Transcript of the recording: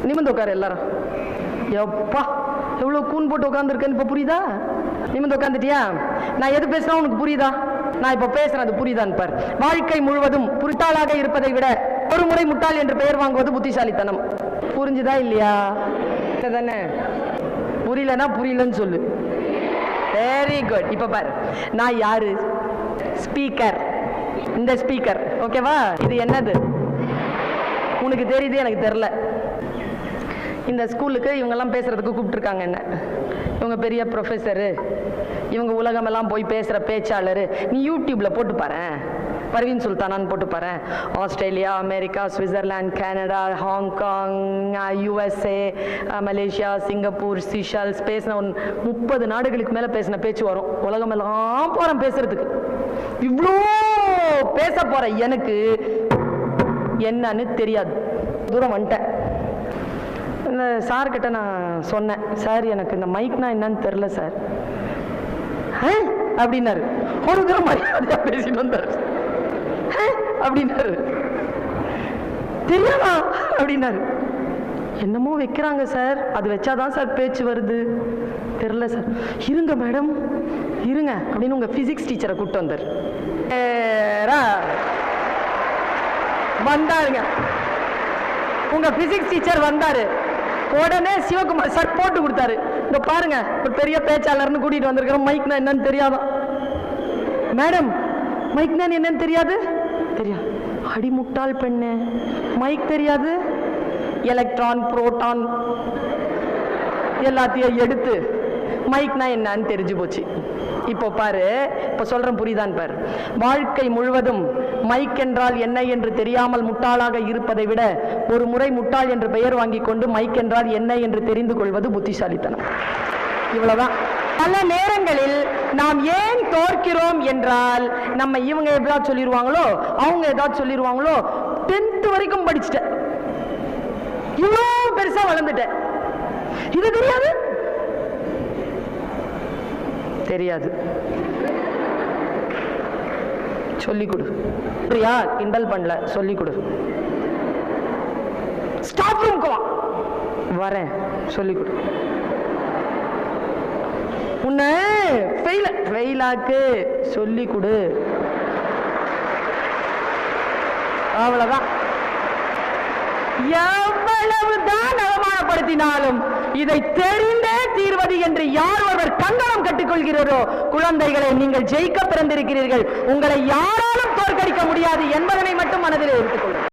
நிமிந்து உட்காரு எல்லாரும். எப்பா எவ்வளவு கூன் போட்டு உட்காந்துருக்கேன்னு இப்ப புரியுதா? நிமிந்து உட்காந்துட்டியா? நான் எது பேசுறேன் உனக்கு புரியுதா? நான் இப்ப பேசுறேன் அது புரியுதான்னு பாரு. வாழ்க்கை முழுவதும் முட்டாளாக இருப்பதை விட ஒரு முறை முட்டாள் என்று பெயர் வாங்குவது புத்திசாலித்தனம். புரிஞ்சுதா இல்லையா? தானே? புரியலன்னா புரியலன்னு சொல்லு. Very good. இப்ப பாரு, நான் யாரு? ஸ்பீக்கர். இந்த ஸ்பீக்கர் ஓகேவா? இது என்னது உனக்கு தெரியுது, எனக்கு தெரியல. இந்த ஸ்கூலுக்கு இவங்கெல்லாம் பேசுறதுக்கு கூப்பிட்டுருக்காங்க என்ன. இவங்க பெரிய ப்ரொஃபஸரு, இவங்க உலகமெல்லாம் போய் பேசுகிற பேச்சாளர். நீ யூடியூப்பில் போட்டு பாரு, பர்வீன் சுல்தானான்னு போட்டு பாரு. Australia, America, Switzerland, Canada, Hong Kong, USA, Malaysia, Singapore, Seychelles பேசின 30 நாடுகளுக்கு மேலே பேசின பேச்சு வரும். உலகமெல்லாம் போகிறேன் பேசுறதுக்கு. இவ்வளோ பேச போகிற எனக்கு என்னன்னு தெரியாது. தூரம் வந்துட்டேன். இந்த சார்கிட்ட நான் சொன்னேன், சார் எனக்கு இந்த மைக்னா என்னன்னு தெரில சார் அப்படின்னாரு. ஒரு தூரம் மரியாதையா பேசிட்டு வந்தார். அப்படின்னாரு. தெரியாதா அப்படின்னாரு. என்னமோ வைக்கிறாங்க சார், அது வச்சாதான் சார் பேச்சு வருது. தெரில சார். இருங்க மேடம் இருங்க அப்படின்னு உங்க பிசிக்ஸ் டீச்சரை கூப்பிட்டு வந்தார். வந்தாருங்க உங்க பிசிக்ஸ் டீச்சர் வந்தாரு. உடனே சிவகுமார் சார் போட்டு கொடுத்தாரு. இந்த பாருங்க ஒரு பெரிய பேச்சாளர்னு கூட்டிட்டு வந்திருக்கிறோம், மைக்னா என்னன்னு தெரியாதான். மேடம் மைக்னா என்னன்னு தெரியாது? தெரியாது. அடிமுட்டாள் பெண்ணு, மைக் தெரியாது? எலக்ட்ரான் புரோட்டான் எல்லாத்தையும் எடுத்து மைக்னா என்னன்னு தெரிஞ்சு போச்சு. இப்போ பாரு, இப்போ சொல்றேன் புரியுதான் பாரு. வாழ்க்கை முழுவதும் மைக் என்றால் என்ன என்று தெரியாமல் முட்டாளாக இருப்பதை விட ஒரு முறை முட்டாள் என்று பெயர் வாங்கி கொண்டு மைக் என்றால் என்ன என்று தெரிந்து கொள்வது புத்திசாலித்தனம். இவ்வளவுதான். பல நேரங்களில் நாம் ஏன் தோற்கிறோம் என்றால், நம்ம இவங்க ஏதாவது சொல்லிடுவாங்களோ அவங்க ஏதாவது சொல்லிடுவாங்களோ, 10th வரைக்கும் படிச்சுட்டேன், இவ்வளோ பெருசா வளர்ந்துட்டேன், இது தெரியாது தெரியாது. சொல்லிக் கொடு. பிரியா கிண்டல் பண்ணல, சொல்லிக் கொடு. ஸ்டாப் ரூம்க்கு வா, வரேன், சொல்லிக் கொடு. உன்னை ஃபெயிலாக்கு சொல்லிக் கொடு. அவ்வளவுதான். எவ்வளவுதான் அவமானப்படுத்தினாலும் இதை தெரிந்தே தீர்வது என்று யார் ஒருவர் கங்கணம் கட்டிக்கொள்கிறதோ, குழந்தைகளை நீங்கள் ஜெயிக்க பிறந்திருக்கிறீர்கள், உங்களை யாராலும் தோற்கடிக்க முடியாது என்பதனை மட்டும் மனதில் எடுத்துக்கொள்ளுங்கள்.